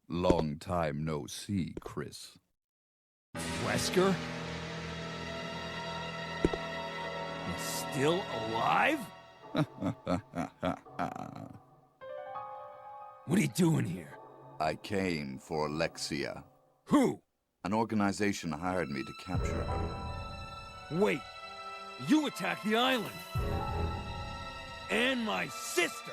Long time no see, Chris. Wesker? He's still alive? What are you doing here? I came for Alexia. Who? An organization hired me to capture her. Wait, you attacked the island! And my sister!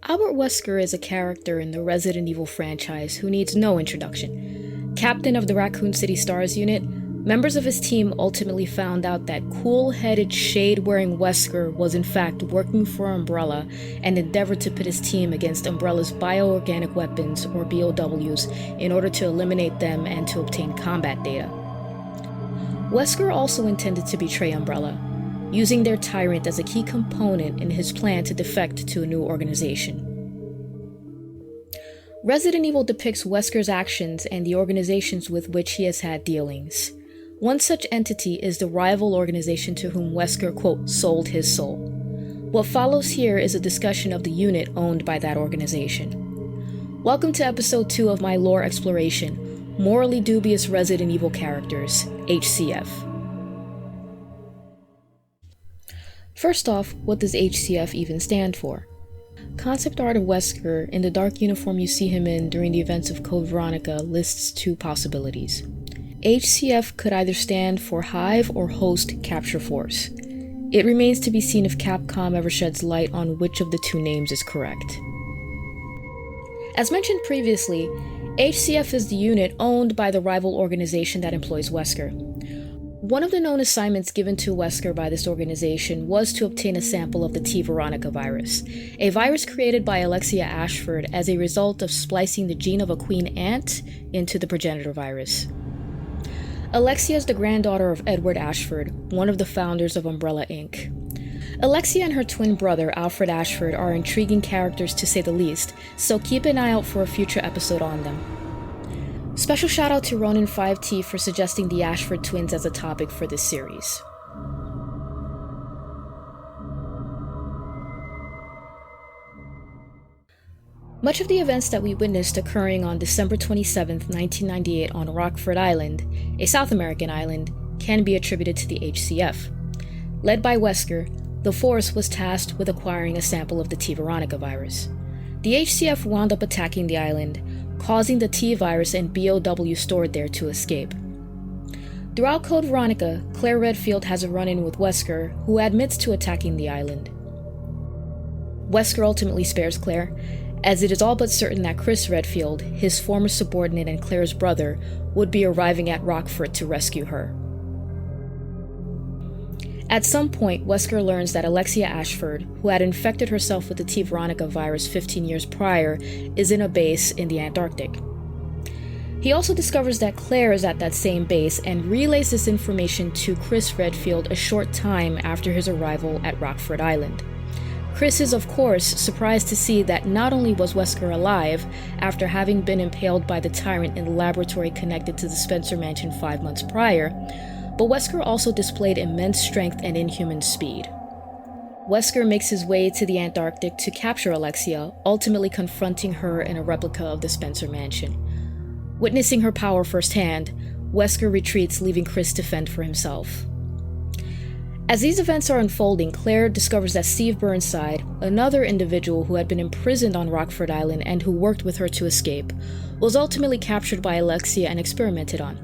Albert Wesker is a character in the Resident Evil franchise who needs no introduction. Captain of the Raccoon City Stars unit, members of his team ultimately found out that cool-headed, shade-wearing Wesker was in fact working for Umbrella and endeavored to pit his team against Umbrella's bioorganic weapons, or BOWs, in order to eliminate them and to obtain combat data. Wesker also intended to betray Umbrella, using their tyrant as a key component in his plan to defect to a new organization. Resident Evil depicts Wesker's actions and the organizations with which he has had dealings. One such entity is the rival organization to whom Wesker, quote, sold his soul. What follows here is a discussion of the unit owned by that organization. Welcome to episode 2 of my lore exploration, Morally Dubious Resident Evil Characters, HCF. First off, what does HCF even stand for? Concept art of Wesker, in the dark uniform you see him in during the events of Code Veronica, lists 2 possibilities. HCF could either stand for Hive or Host Capture Force. It remains to be seen if Capcom ever sheds light on which of the 2 names is correct. As mentioned previously, HCF is the unit owned by the rival organization that employs Wesker. One of the known assignments given to Wesker by this organization was to obtain a sample of the T-Veronica virus, a virus created by Alexia Ashford as a result of splicing the gene of a queen ant into the progenitor virus. Alexia is the granddaughter of Edward Ashford, one of the founders of Umbrella Inc. Alexia and her twin brother, Alfred Ashford, are intriguing characters to say the least, so keep an eye out for a future episode on them. Special shout out to Ronin5T for suggesting the Ashford twins as a topic for this series. Much of the events that we witnessed occurring on December 27, 1998 on Rockford Island, a South American island, can be attributed to the HCF. Led by Wesker, the Force was tasked with acquiring a sample of the T-Veronica virus. The HCF wound up attacking the island, causing the T-virus and BOW stored there to escape. Throughout Code Veronica, Claire Redfield has a run-in with Wesker, who admits to attacking the island. Wesker ultimately spares Claire, as it is all but certain that Chris Redfield, his former subordinate and Claire's brother, would be arriving at Rockford to rescue her. At some point, Wesker learns that Alexia Ashford, who had infected herself with the T-Veronica virus 15 years prior, is in a base in the Antarctic. He also discovers that Claire is at that same base and relays this information to Chris Redfield a short time after his arrival at Rockford Island. Chris is, of course, surprised to see that not only was Wesker alive after having been impaled by the tyrant in the laboratory connected to the Spencer Mansion 5 months prior, but Wesker also displayed immense strength and inhuman speed. Wesker makes his way to the Antarctic to capture Alexia, ultimately confronting her in a replica of the Spencer Mansion. Witnessing her power firsthand, Wesker retreats, leaving Chris to fend for himself. As these events are unfolding, Claire discovers that Steve Burnside, another individual who had been imprisoned on Rockford Island and who worked with her to escape, was ultimately captured by Alexia and experimented on.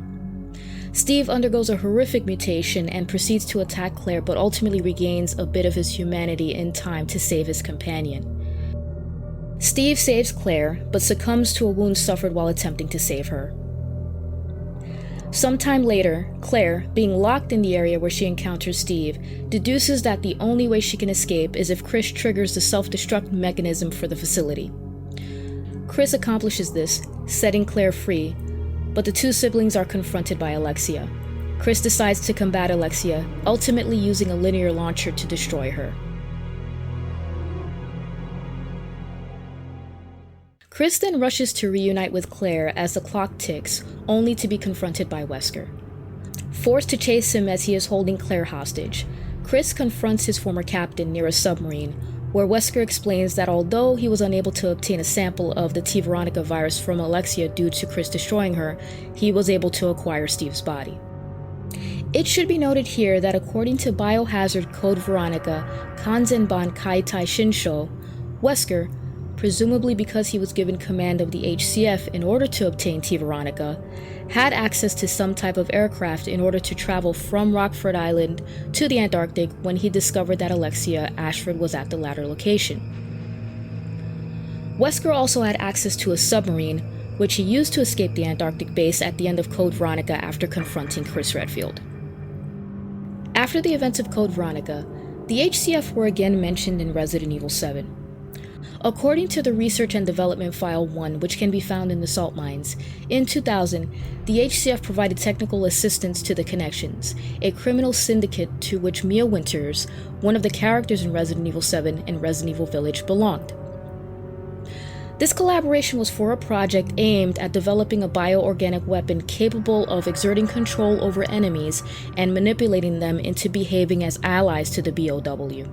Steve undergoes a horrific mutation and proceeds to attack Claire, but ultimately regains a bit of his humanity in time to save his companion. Steve saves Claire, but succumbs to a wound suffered while attempting to save her. Sometime later, Claire, being locked in the area where she encounters Steve, deduces that the only way she can escape is if Chris triggers the self-destruct mechanism for the facility. Chris accomplishes this, setting Claire free, but the 2 siblings are confronted by Alexia. Chris decides to combat Alexia, ultimately using a linear launcher to destroy her. Chris then rushes to reunite with Claire as the clock ticks, only to be confronted by Wesker. Forced to chase him as he is holding Claire hostage, Chris confronts his former captain near a submarine, where Wesker explains that although he was unable to obtain a sample of the T-Veronica virus from Alexia due to Chris destroying her, he was able to acquire Steve's body. It should be noted here that according to Biohazard Code Veronica Kanzenban Kaitai Shinsho, Wesker, presumably because he was given command of the H.C.F. in order to obtain T-Veronica, had access to some type of aircraft in order to travel from Rockford Island to the Antarctic when he discovered that Alexia Ashford was at the latter location. Wesker also had access to a submarine, which he used to escape the Antarctic base at the end of Code Veronica after confronting Chris Redfield. After the events of Code Veronica, the H.C.F. were again mentioned in Resident Evil 7. According to the Research and Development File 1, which can be found in the salt mines, in 2000, the H.C.F. provided technical assistance to the Connections, a criminal syndicate to which Mia Winters, one of the characters in Resident Evil 7 and Resident Evil Village, belonged. This collaboration was for a project aimed at developing a bioorganic weapon capable of exerting control over enemies and manipulating them into behaving as allies to the BOW.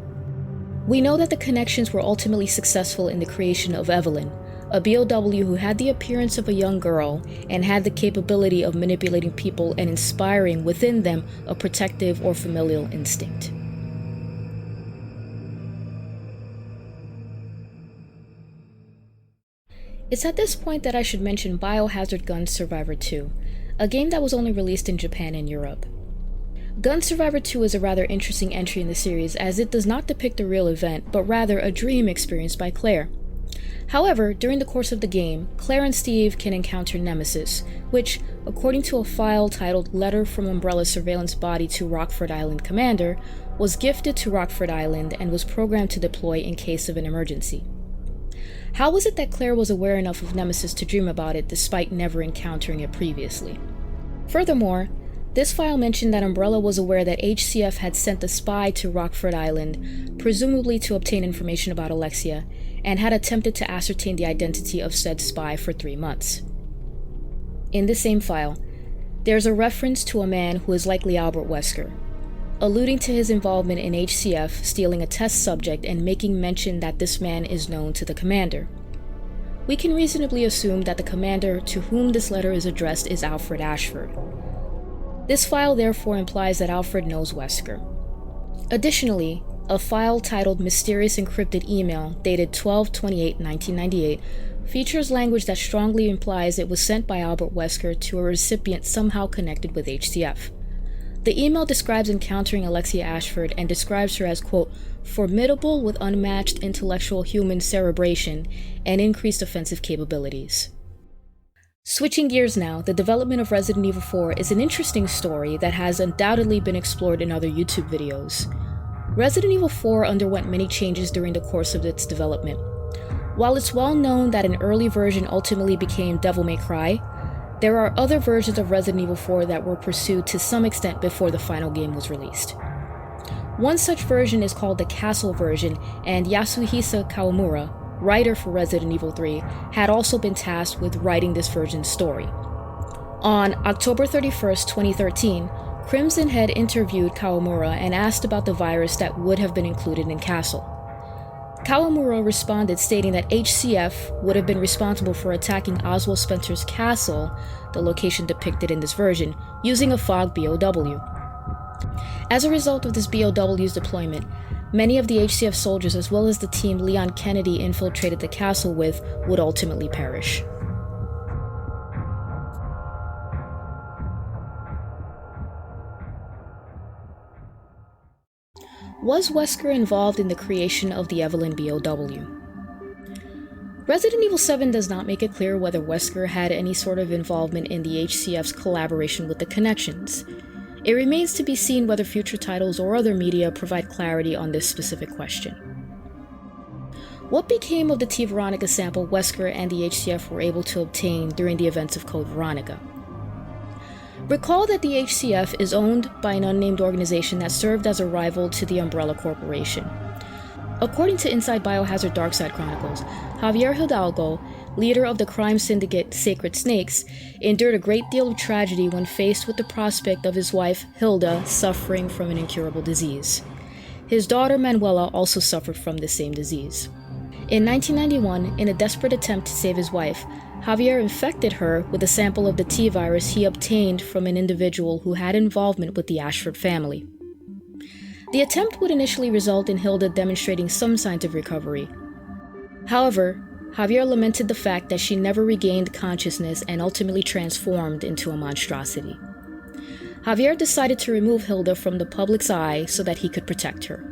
We know that the Connections were ultimately successful in the creation of Evelyn, a BOW who had the appearance of a young girl and had the capability of manipulating people and inspiring within them a protective or familial instinct. It's at this point that I should mention Biohazard Gun Survivor 2, a game that was only released in Japan and Europe. Gun Survivor 2 is a rather interesting entry in the series as it does not depict a real event, but rather a dream experienced by Claire. However, during the course of the game, Claire and Steve can encounter Nemesis, which, according to a file titled Letter from Umbrella's Surveillance Body to Rockford Island Commander, was gifted to Rockford Island and was programmed to deploy in case of an emergency. How was it that Claire was aware enough of Nemesis to dream about it despite never encountering it previously? Furthermore, this file mentioned that Umbrella was aware that H.C.F. had sent a spy to Rockford Island, presumably to obtain information about Alexia, and had attempted to ascertain the identity of said spy for 3 months. In the same file, there's a reference to a man who is likely Albert Wesker, alluding to his involvement in H.C.F. stealing a test subject and making mention that this man is known to the commander. We can reasonably assume that the commander to whom this letter is addressed is Alfred Ashford. This file therefore implies that Alfred knows Wesker. Additionally, a file titled Mysterious Encrypted Email, dated 12/28/1998, features language that strongly implies it was sent by Albert Wesker to a recipient somehow connected with H.C.F. The email describes encountering Alexia Ashford and describes her as, quote, formidable with unmatched intellectual human cerebration and increased offensive capabilities. Switching gears now, the development of Resident Evil 4 is an interesting story that has undoubtedly been explored in other YouTube videos. Resident Evil 4 underwent many changes during the course of its development. While it's well known that an early version ultimately became Devil May Cry, there are other versions of Resident Evil 4 that were pursued to some extent before the final game was released. One such version is called the Castle version, and Yasuhisa Kawamura, writer for Resident Evil 3, had also been tasked with writing this version's story. On October 31st, 2013, Crimson had interviewed Kawamura and asked about the virus that would have been included in Castle. Kawamura responded stating that H.C.F. would have been responsible for attacking Oswald Spencer's castle, the location depicted in this version, using a fog BOW. As a result of this BOW's deployment, many of the H.C.F. soldiers as well as the team Leon Kennedy infiltrated the castle with would ultimately perish. Was Wesker involved in the creation of the Evelyn BOW? Resident Evil 7 does not make it clear whether Wesker had any sort of involvement in the H.C.F.'s collaboration with the Connections. It remains to be seen whether future titles or other media provide clarity on this specific question. What became of the T-Veronica sample Wesker and the H.C.F. were able to obtain during the events of Code Veronica? Recall that the H.C.F. is owned by an unnamed organization that served as a rival to the Umbrella Corporation. According to Inside Biohazard Darkside Chronicles, Javier Hidalgo, leader of the crime syndicate Sacred Snakes, endured a great deal of tragedy when faced with the prospect of his wife, Hilda, suffering from an incurable disease. His daughter, Manuela, also suffered from the same disease. In 1991, in a desperate attempt to save his wife, Javier infected her with a sample of the T-virus he obtained from an individual who had involvement with the Ashford family. The attempt would initially result in Hilda demonstrating some signs of recovery. However, Javier lamented the fact that she never regained consciousness and ultimately transformed into a monstrosity. Javier decided to remove Hilda from the public's eye so that he could protect her.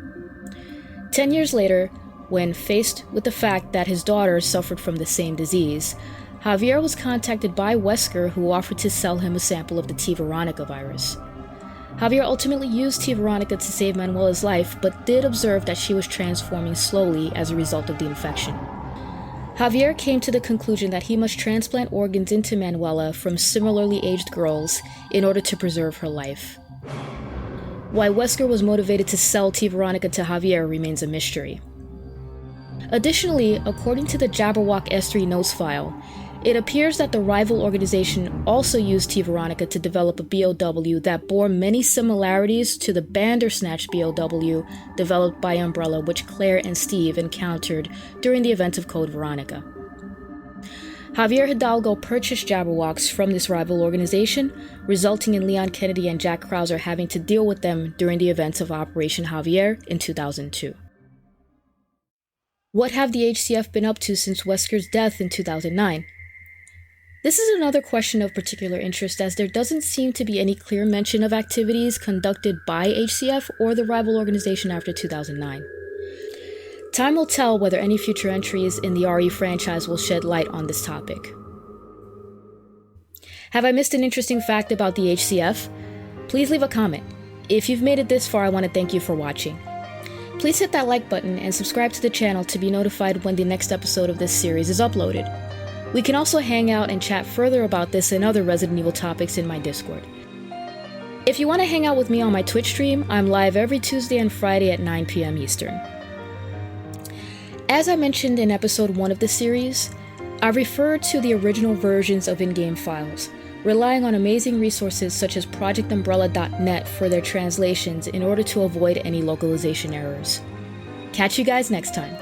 10 years later, when faced with the fact that his daughter suffered from the same disease, Javier was contacted by Wesker, who offered to sell him a sample of the T-Veronica virus. Javier ultimately used T-Veronica to save Manuela's life, but did observe that she was transforming slowly as a result of the infection. Javier came to the conclusion that he must transplant organs into Manuela from similarly aged girls in order to preserve her life. Why Wesker was motivated to sell T-Veronica to Javier remains a mystery. Additionally, according to the Jabberwock S3 notes file, it appears that the rival organization also used T-Veronica to develop a BOW that bore many similarities to the Bandersnatch BOW developed by Umbrella, which Claire and Steve encountered during the events of Code Veronica. Javier Hidalgo purchased Jabberwocks from this rival organization, resulting in Leon Kennedy and Jack Krauser having to deal with them during the events of Operation Javier in 2002. What have the HCF been up to since Wesker's death in 2009? This is another question of particular interest, as there doesn't seem to be any clear mention of activities conducted by HCF or the rival organization after 2009. Time will tell whether any future entries in the RE franchise will shed light on this topic. Have I missed an interesting fact about the HCF? Please leave a comment. If you've made it this far, I want to thank you for watching. Please hit that like button and subscribe to the channel to be notified when the next episode of this series is uploaded. We can also hang out and chat further about this and other Resident Evil topics in my Discord. If you want to hang out with me on my Twitch stream, I'm live every Tuesday and Friday at 9 p.m. Eastern. As I mentioned in episode 1 of this series, I referred to the original versions of in-game files, relying on amazing resources such as projectumbrella.net for their translations in order to avoid any localization errors. Catch you guys next time.